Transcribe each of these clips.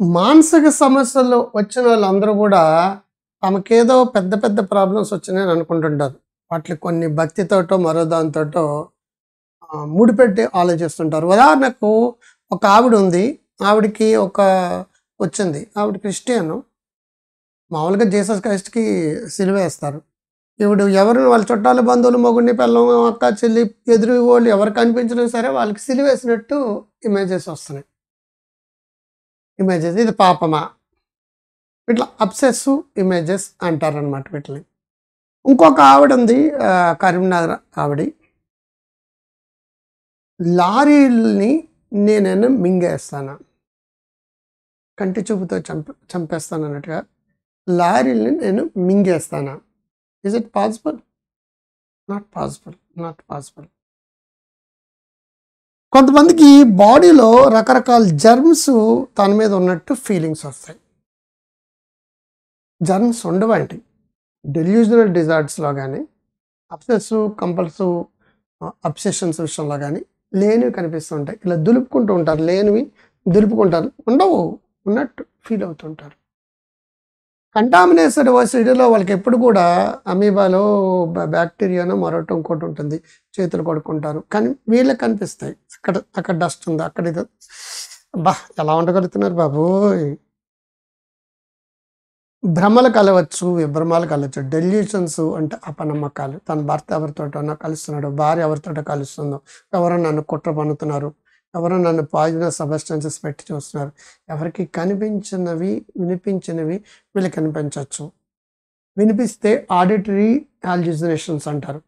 మానసిక సమస్యలు వచ్చిన వాళ్ళందరూ గూడా తమకేదో పెద్ద పెద్ద ప్రాబ్లమ్స్ వచ్చినాయని అనుకుంటుంటారు. వాటిని కొన్ని భక్తితోటో, మరో దానితోటో ముడిపెట్టి ఆలోచిస్తుంటారు. ఉదాహరణకు ఒక ఆవిడుంది. ఆవిడకి వచ్చింది. ఆవిడ క్రిస్టియను. మామూలుగా జీసస్ క్రైస్ట్‌కి సిలువేస్తారు. ఈవిడ ఎవరు వాళ్ళ చుట్టాలు, బంధువులు, మొగుడిని, పెళ్ళాం, అక్క, చెల్లి, ఎదురు వోళ్ళు ఎవరు కనిపించినా సరే వాళ్ళకి సిలువేసినట్టు ఇమేజెస్ వస్తున్నాయి. ఇది పాపమా? ఇట్లా అబ్సెసివ్ ఇమేజెస్ అంటారనమాట వీటిని. ఇంకొక ఆవిడుంది కరీంనగర్ ఆవిడ. లారీలని నేనైనా మింగేస్తానా? కంటి చూపుతో చంపేస్తానన్నట్టుగా లారీలని నేను మింగేస్తానా? Is it possible? Not possible. Not possible. కొంతమందికి బాడీలో రకరకాల జర్మ్స్ తన మీద ఉన్నట్టు ఫీలింగ్స్ వస్తాయి. జర్మ్స్ ఉండవండి. డెల్యూజనల్ డిజార్డర్స్‌లో గానీ, అబ్సెసివ్, కంపల్సివ్ అబ్సెషన్స్ విషయంలో గానీ లేనివి కనిపిస్తుంటాయి. ఇలా దులుపుకుంటూ ఉంటారు. లేనివి దులుపుకుంటారు. ఉండవు. ఉన్నట్టు ఫీల్ అవుతుంటారు. కంటామినేటెడ్ ఓసిడీలో వాళ్ళకి ఎప్పుడు కూడా అమీబాలో బ్యాక్టీరియానో మరొకటి ఇంకోటి ఉంటుంది. చేతులు కడుక్కుంటారు. కానీ వీళ్ళకి కనిపిస్తాయి. అక్కడ డస్ట్ ఉంది. అక్కడ ఇది అబ్బా! ఎలా ఉండగలుగుతున్నారు బాబోయ్! భ్రమలు కలవచ్చు, విభ్రమాలు కలవచ్చు. డెల్యూషన్స్ అంటే అపనమ్మకాలు. తన భర్త ఎవరితోటన్నా కలుస్తున్నాడు, భార్య ఎవరితోటో కలుస్తుందో, ఎవరో నన్ను కుట్ర పన్నుతున్నారు, ఎవరో నన్ను పాయిజనస్ సబ్స్టెన్సెస్ పెట్టి చూస్తున్నారు. ఎవరికి కనిపించినవి, వినిపించినవి వీళ్ళకి కనిపించవచ్చు. వినిపిస్తే ఆడిటరీ హాల్యూసినేషన్స్ అంటారు.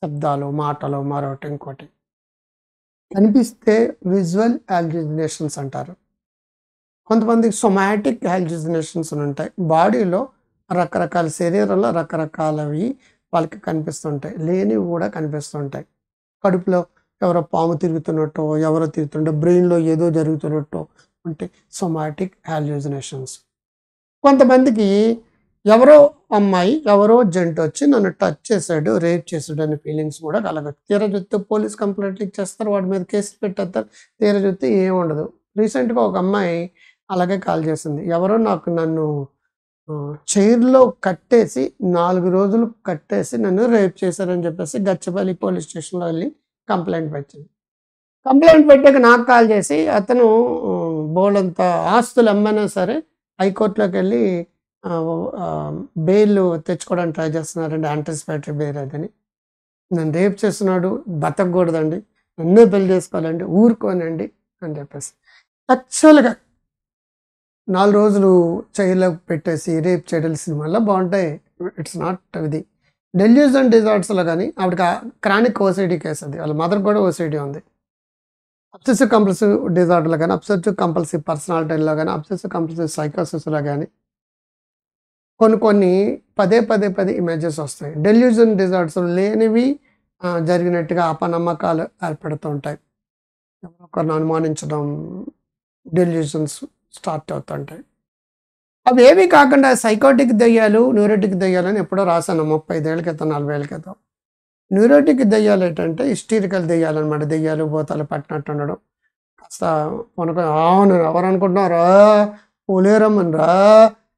శబ్దాలు, మాటలు, మరొకటి ఇంకోటి. కనిపిస్తే విజువల్ హాల్యూసినేషన్స్ అంటారు. కొంతమందికి సొమాటిక్ హాల్యూసినేషన్స్ ఉంటాయి. బాడీలో రకరకాల శరీరంలో రకరకాలవి వాళ్ళకి కనిపిస్తుంటాయి. లేనివి కూడా కనిపిస్తుంటాయి. కడుపులో ఎవరో పాము తిరుగుతున్నట్టో, ఎవరో తిరుగుతుంటే బ్రెయిన్‌లో ఏదో జరుగుతున్నట్టో ఉంటే సొమాటిక్ హాల్యూసినేషన్స్. కొంతమందికి ఎవరో అమ్మాయి, ఎవరో జంట వచ్చి నన్ను టచ్ చేశాడు, రేప్ చేశాడు అనే ఫీలింగ్స్ కూడా కలగచ్చు. తీరా చూస్తే పోలీస్ కంప్లెయింట్లు ఇచ్చేస్తారు. వాడి మీద కేసులు పెట్టేస్తారు. తీరా చూస్తే ఏముండదు. రీసెంట్‌గా ఒక అమ్మాయి అలాగే కాల్ చేసింది. ఎవరో నన్ను చైర్‌లో కట్టేసి 4 రోజులు కట్టేసి నన్ను రేప్ చేశారని చెప్పేసి గచ్చిబౌలి పోలీస్ స్టేషన్‌లో వెళ్లి కంప్లెయింట్ పెట్టింది. కంప్లెయింట్ పెట్టాక నాకు కాల్ చేసి అతను బోలెడంత ఆస్తులు అమ్మైనా సరే హైకోర్టులోకెళ్ళి బెయిల్ తెచ్చుకోవడానికి ట్రై చేస్తున్నారండి. యాంటిసిపేటరీ బెయిల్ అదని. నన్ను రేప్ చేస్తున్నాడు, బతకూడదండి, నన్నే పెళ్లి చేసుకోవాలండి, ఊరుకోనండి అని చెప్పేసి. యాక్చువల్‌గా 4 రోజులు చైర్‌లో పెట్టేసి రేప్ చేయడం సినిమాల్లో బావుంటాయి. ఇట్స్ నాట్ ఇది. డెల్యూజన్ డిజార్డర్స్‌లో గానీ ఆవిడకి క్రానిక్ ఓసీడీ కేస్ అది. వాళ్ళ మదర్‌కి కూడా ఓసీడీ ఉంది. అబ్సెసివ్ కంపల్సివ్ డిజార్డర్‌లో గానీ, అబ్సెసివ్ కంపల్సివ్ పర్సనాలిటీలో గానీ, అబ్సెసివ్ కంపల్సివ్ సైకోసిస్‌లో గానీ కొన్ని పదే ఇమేజెస్ వస్తాయి. డెల్యూజన్ డిజార్డర్స్ లేనివి జరిగినట్టుగా అపనమ్మకాలు ఏర్పడుతూ ఉంటాయి. ఎవరో ఒకరిని అనుమానించడం, డెల్యూషన్స్ స్టార్ట్ అవుతుంటాయి. అవేమీ కాకుండా సైకోటిక్ దెయ్యాలు, న్యూరోటిక్ దెయ్యాలని ఎప్పుడో రాశాను 35 ఏళ్ల క్రితం, 40 ఏళ్ల క్రితం. న్యూరోటిక్ దెయ్యాలు ఏంటంటే హిస్టీరికల్ దెయ్యాలనమాట. దెయ్యాలు, భూతాలు పట్టినట్టు ఉండడం. కాస్త అవును ఎవరనుకుంటున్నారా, పోలేరమ్మని రా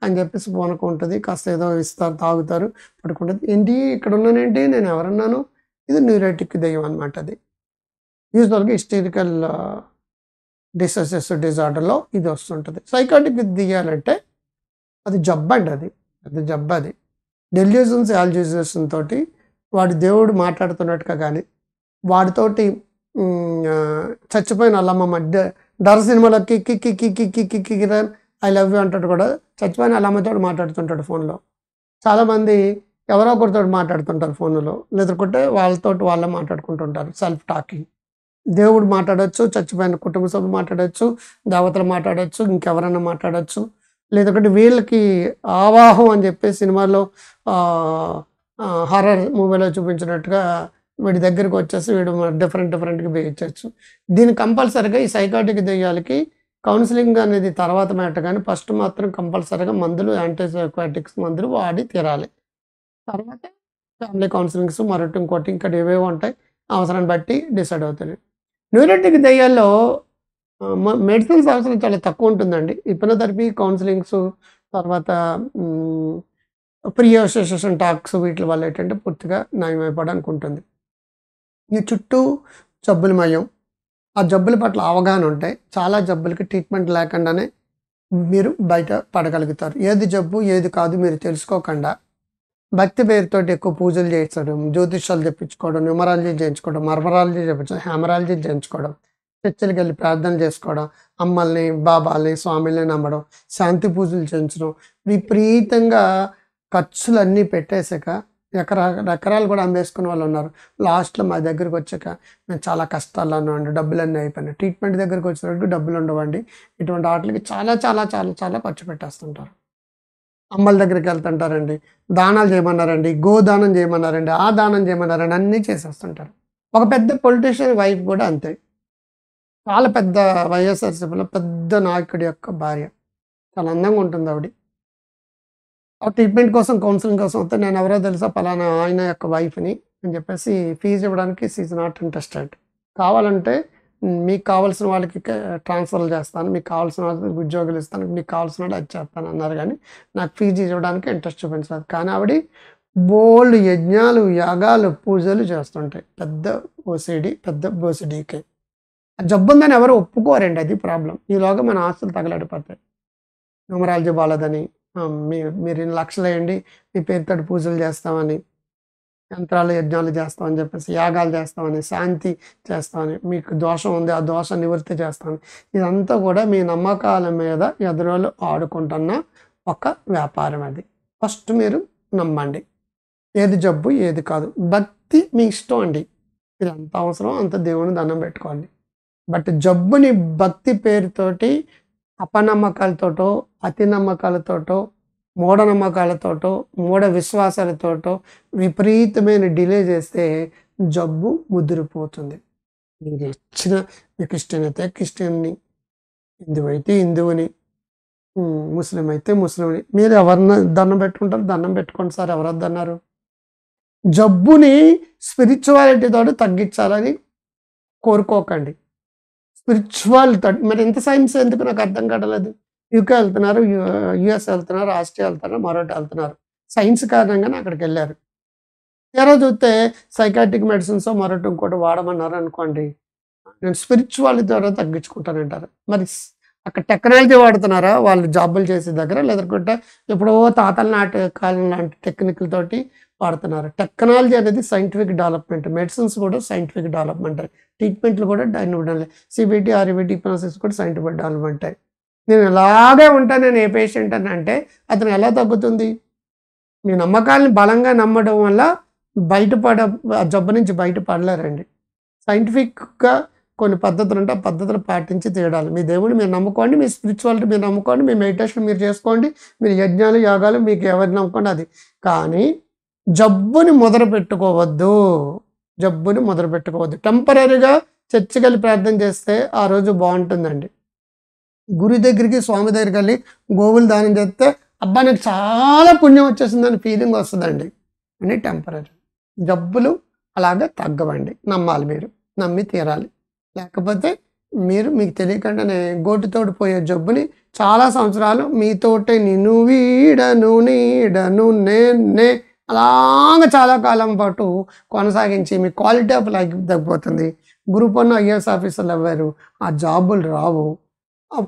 అని చెప్పేసి పూనకుంటది. కాస్త ఏదో ఇస్తారు, తాగుతారు, పడుకుంటది. ఏంటి ఇక్కడ ఉన్నానేంటి, నేను ఎవరన్నాను? ఇది న్యూరోటిక్ దెయ్యం అనమాట. అది యూజువల్‌గా హిస్టీరికల్ డిసోసియేటివ్ డిజార్డర్‌లో ఇది వస్తుంటది. సైకోటిక్ దెయ్యాలంటే అది జబ్బండి అది. అది జబ్బది. డెల్యూషన్స్, హాల్యూసినేషన్ తోటి వాడి దేవుడు మాట్లాడుతున్నట్టుగా గానీ, వాడితోటి చచ్చిపోయిన ఆళ్ళమ్మ మధ్య 'డార్' సినిమాలో కిక్కి కిక్కి కిక్కి కిక్కి కిరణ్ ఐ లవ్ యూ అంటాడు కూడా. చచ్చిపోయిన ఆళ్ళమ్మతోటి మాట్లాడుతుంటాడు ఫోన్‌లో. చాలామంది ఎవరో ఒకరితోటి మాట్లాడుతుంటారు ఫోనులో. లేదంటే వాళ్ళతోటి వాళ్ళే మాట్లాడుకుంటుంటారు. Self talking. దేవుడు మాట్లాడొచ్చు, చచ్చిపోయిన కుటుంబ సభ్యులు మాట్లాడొచ్చు, దేవతలు మాట్లాడొచ్చు, ఇంకెవరైనా మాట్లాడొచ్చు. లేదంటే వీళ్ళకి ఆవాహం అని చెప్పేసి సినిమాలో హారర్ మూవీలో చూపించినట్టుగా వీడి దగ్గరికి వచ్చేసి వీడు డిఫరెంట్‌గా బిహేవ్ చేయొచ్చు. దీన్ని కంపల్సరీగా ఈ సైకాటిక్ దెయ్యాలకి కౌన్సెలింగ్ అనేది తర్వాత మ్యాటర్ గానీ, ఫస్ట్ మాత్రం కంపల్సరీగా మందులు, యాంటీ సైకోటిక్స్ మందులు వాడి తీరాలి. తర్వాత ఫ్యామిలీ కౌన్సెలింగ్స్ మరొకటి ఇంకోటి ఇంకా ఏవేవో ఉంటాయి. అవసరాన్ని బట్టి డిసైడ్ అవుతారు. న్యూరోటిక్ దెయ్యాల్లో మెడిసిన్స్ అవసరం చాలా తక్కువ ఉంటుందండి. హిప్నోథెరపీ, కౌన్సెలింగ్స్ తర్వాత హ్మ్, ప్రీ అసోసియేషన్ టాక్స్ వీట్లి వల్ల ఏంటంటే పూర్తిగా నయమైపోవడానికి ఉంటుంది. మీ చుట్టూ జబ్బులమయం. ఆ జబ్బుల పట్ల అవగాహన ఉంటే చాలా జబ్బులకి ట్రీట్మెంట్ లేకుండానే మీరు బయట పడగలుగుతారు. ఏది జబ్బు, ఏది కాదు మీరు తెలుసుకోకుండా భక్తి పేరుతోటి ఎక్కువ పూజలు చేయించడం, జ్యోతిష్యాలు చెప్పించుకోవడం, న్యూమరాలజీ చేయించుకోవడం, మర్మరాలజీ చేయించడం, హ్యామరాలజీ చేయించుకోవడం, చర్చిలకెళ్ళి ప్రార్థన చేసుకోవడం, అమ్మల్ని, బాబాల్ని, స్వామిల్ని నమ్మడం, శాంతి పూజలు చేయించడం, విపరీతంగా ఖర్చులన్నీ పెట్టేసాక ఎకరాలు కూడా అమ్మేసుకునే వాళ్ళున్నారు. లాస్ట్‌లో మా దగ్గరికొచ్చాక మేము చాలా కష్టాల్లో ఉన్నామండి. డబ్బులన్నీ అయిపోయినాయి. ట్రీట్మెంట్ దగ్గరికి వచ్చేటప్పటికి డబ్బులుండవండి. ఇటువంటి ఆటిలకి చాలా చాలా చాలా చాలా ఖర్చు పెట్టేస్తుంటారు. అమ్మల దగ్గరికెళ్తుంటారండి. దానాలు చేయమన్నారండి. గోదానం చేయమన్నారండి. ఆ దానం చేయమన్నారండి. అన్నీ చేసేస్తుంటారు. ఒక పెద్ద పొలిటీషియన్ వైఫ్ కూడా అంతే. చాలా పెద్ద వైఎస్ఆర్‌సీపీలో పెద్ద నాయకుడి యొక్క భార్య. చాలా అందంగా ఉంటుందావిడ. ఆ ట్రీట్మెంట్ కోసం, కౌన్సెలింగ్ కోసం వస్తే నేనెవరో తెలుసా? పలానా ఆయన యొక్క వైఫ్‌ని అని చెప్పేసి ఫీజ్ ఇవ్వడానికి షీ ఈజ్ నాట్ ఇంట్రెస్టెడ్. కావాలంటే మీకు కావాల్సిన వాళ్ళకి ట్రాన్స్‌ఫర్‌లు చేస్తాను. మీకు కావాల్సిన వాళ్ళకి ఉద్యోగాలు ఇస్తాను. మీకు కావాల్సిన వాళ్ళు అది చేస్తాను అన్నారు గానీ, నాకు ఫీజు ఇవ్వడానికి ఇంట్రెస్ట్ చూపించలేదు. కానీ ఆవిడ బోలెడు యజ్ఞాలు, యాగాలు, పూజలు చేస్తుంటాయి. పెద్ద ఓసీడీ, పెద్ద ఓసీడీకే. ఆ జబ్బుందని ఎవరు ఒప్పుకోరండి. అది ప్రాబ్లమ్. ఈలోగా మన ఆస్తులు తగలడిపోతాయి. న్యూమరాలజీ బాలేదని, మీరు ఇన్ని లక్షలేయండి, మీ పేరుతోటి పూజలు చేస్తామని, యంత్రాలు, యజ్ఞాలు చేస్తామని చెప్పేసి, యాగాలు చేస్తామని, శాంతి చేస్తామని, మీకు దోషం ఉంది, ఆ దోషం నివృత్తి చేస్తామని. ఇదంతా కూడా మీ నమ్మకాల మీద ఎదురోళ్ళు ఆడుకుంటున్న ఒక వ్యాపారం అది. ఫస్ట్ మీరు నమ్మండి. ఏది జబ్బు, ఏది కాదు. భక్తి మీ ఇష్టం అండి. ఇది ఎంత అవసరమో అంత దేవుని దండం పెట్టుకోండి. బట్ జబ్బుని భక్తి పేరుతోటి అపనమ్మకాలతోటో, అతి నమ్మకాలతోటో, మూఢనమ్మకాలతోటో, మూఢ విశ్వాసాలతోటో విపరీతమైన డిలే చేస్తే జబ్బు ముదిరిపోతుంది. మీరిచ్చిన మీకు ఇష్టమైతే క్రిస్టియన్‌ని, హిందువైతే హిందువుని, ముస్లిం అయితే ముస్లింని. మీరు ఎవరిని దండం పెట్టుకుంటారో దండం పెట్టుకోండి సార్. ఎవరొద్దన్నారు? జబ్బుని స్పిరిచువాలిటీతోటి తగ్గించాలని కోరుకోకండి. మరి ఇంత సైన్స్ ఎందుకు నాకు అర్థం కావట్లేదు. యూకే వెళ్తున్నారు, యూఎస్ వెళ్తున్నారు, ఆస్ట్రియా వెళ్తున్నారు, మరోటి వెళ్తున్నారు. సైన్స్ కారణంగానే అక్కడికెళ్లారు. తీరా చూస్తే సైకాట్రిక్ మెడిసిన్సో మరోటి ఇంకోటి వాడమన్నారు అనుకోండి. నేను స్పిరిచువాలిటీ ద్వారా తగ్గించుకుంటానంటారు. మరి అక్కడ టెక్నాలజీ వాడుతున్నారా వాళ్ళు జాబులు చేసే దగ్గర? లేదంటే ఎప్పుడో తాతల నాటి కాలం లాంటి టెక్నిక్‌లతోటి వాడుతున్నారు. టెక్నాలజీ అనేది సైంటిఫిక్ డెవలప్‌మెంట్. మెడిసిన్స్ కూడా సైంటిఫిక్ డెవలప్‌మెంటే. ట్రీట్మెంట్‌లు కూడా సీబీటీ, ఆర్‌ఈబీటీ, హిప్నోసిస్ కూడా సైంటిఫిక్ డెవలప్‌మెంటే. నేను ఇలాగే ఉంటాను నేను ఏ పేషెంట్ అని అంటే అతను ఎలా తగ్గుతుంది? మీ నమ్మకాలను బలంగా నమ్మడం వల్ల ఆ జబ్బు నుంచి బయటపడలేరండి. సైంటిఫిక్‌గా కొన్ని పద్ధతులుంటాయి. ఆ పద్ధతులు పాటించి తీరాలి. మీ దేవుడిని మీరు నమ్ముకోండి. మీ స్పిరిచువాలిటీ మీరు నమ్ముకోండి. మీ మెడిటేషన్ మీరు చేసుకోండి. మీరు యజ్ఞాలు, యాగాలు మీకు ఎవరిని నమ్ముకోండి అది. కానీ జబ్బుని మొదలుపెట్టుకోవద్దు. జబ్బుని మొదలుపెట్టుకోవద్దు. టెంపరరీగా చర్చికెళ్ళి ప్రార్థన చేస్తే ఆ రోజు బావుంటుందండి. గుడి దగ్గరికి, స్వామి దగ్గరికెళ్ళి గోవులు దానం చేస్తే అబ్బా! నాకు చాలా పుణ్యం వచ్చేసిందని ఫీలింగ్ వస్తదండి. అని టెంపరరీ. జబ్బులు అలాగే తగ్గవండి. నమ్మాలి మీరు. నమ్మి తీరాలి. లేకపోతే మీకు తెలియకుండానే గోటితోటి పోయే జబ్బుని చాలా సంవత్సరాలు మీతోటే నిన్ను వీడను నీడను నేనే అలాగ చాలా కాలం పాటు కొనసాగించి మీ క్వాలిటీ ఆఫ్ లైఫ్ తగ్గిపోతుంది. గ్రూప్ 1 ఐఏఎస్ ఆఫీసర్లు అవ్వారు. ఆ జాబులు రావు.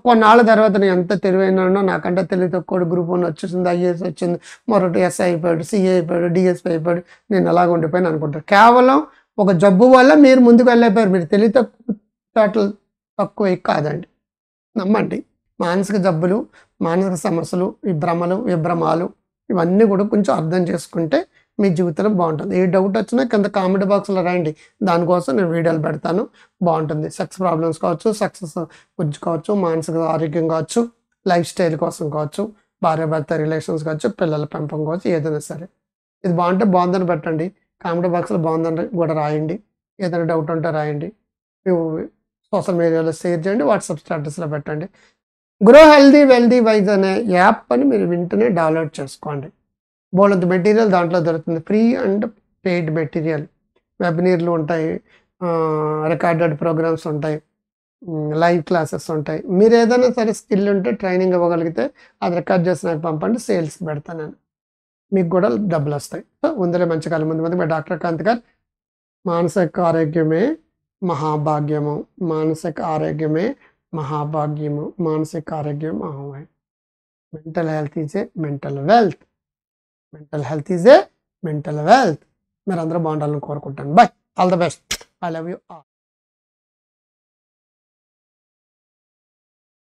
కొన్నాళ్ళ తర్వాత నేను ఎంత తెలివైనానో నాకంటే తెలివి తక్కువోడు గ్రూప్ 1 వచ్చేసింది. ఐఏఎస్ వచ్చింది. మరొకటి ఎస్ఐ అయిపోయాడు, సీఏ అయిపోయాడు, డీఎస్పీ అయిపోయాడు. నేను అలాగ ఉండిపోయాను అనుకుంటారు. కేవలం ఒక జబ్బు వల్ల మీరు ముందుకు వెళ్ళిపోయారు. మీరు తెలివి తక్కువ తక్కువ కాదండి. నమ్మండి. మానసిక జబ్బులు, మానసిక సమస్యలు, ఈ భ్రమలు, విభ్రమాలు ఇవన్నీ కూడా కొంచెం అర్థం చేసుకుంటే మీ జీవితంలో బావుంటుంది. ఏ డౌట్ వచ్చినా కింద కామెంట్ బాక్స్‌లో రాయండి. దానికోసం నేను వీడియోలు పెడతాను. బావుంటుంది. సెక్స్ ప్రాబ్లమ్స్ కావచ్చు, సక్సెస్ గురించి కావచ్చు, మానసిక ఆరోగ్యం కావచ్చు, లైఫ్ స్టైల్ కోసం కావచ్చు, భార్యాభర్త రిలేషన్స్ కావచ్చు, పిల్లల పెంపకం కావచ్చు, ఏదైనా సరే. ఇది బావుంటే బావుందని పెట్టండి. కామెంట్ బాక్స్‌లో బావుందని కూడా రాయండి. ఏదైనా డౌట్ ఉంటే రాయండి. సోషల్ మీడియాలో షేర్ చేయండి. వాట్సాప్ స్టేటస్‌లో పెట్టండి. గ్రో హెల్తీ వెల్తీ వైజ్ అనే యాప్‌ని మీరు వెంటనే డౌన్‌లోడ్ చేసుకోండి. బోలెడంత మెటీరియల్ దాంట్లో దొరుకుతుంది. Free and paid material. వెబినార్‌లు ఉంటాయి. రికార్డెడ్ ప్రోగ్రామ్స్ ఉంటాయి. లైవ్ క్లాసెస్ ఉంటాయి. మీరు ఏదైనా సరే స్కిల్ ఉంటే ట్రైనింగ్ ఇవ్వగలిగితే అది రికార్డ్ చేసి నాకు పంపండి, సేల్స్కి పెడతాను నేను, మీకు కూడా డబ్బులు వస్తాయి. సో ఉందలే మంచి కాలం ముందు మీ డాక్టర్ కాంత్ గారు. మానసిక ఆరోగ్యమే మహాభాగ్యము, మానసిక ఆరోగ్యమే మహాభాగ్యము, మానసిక ఆరోగ్యం మహాభాగ్యం. Mental health is a mental wealth, mental health is a mental wealth. మీరు అందరూ బాగుండాలని కోరుకుంటాను. Bye, all the best, I love you all.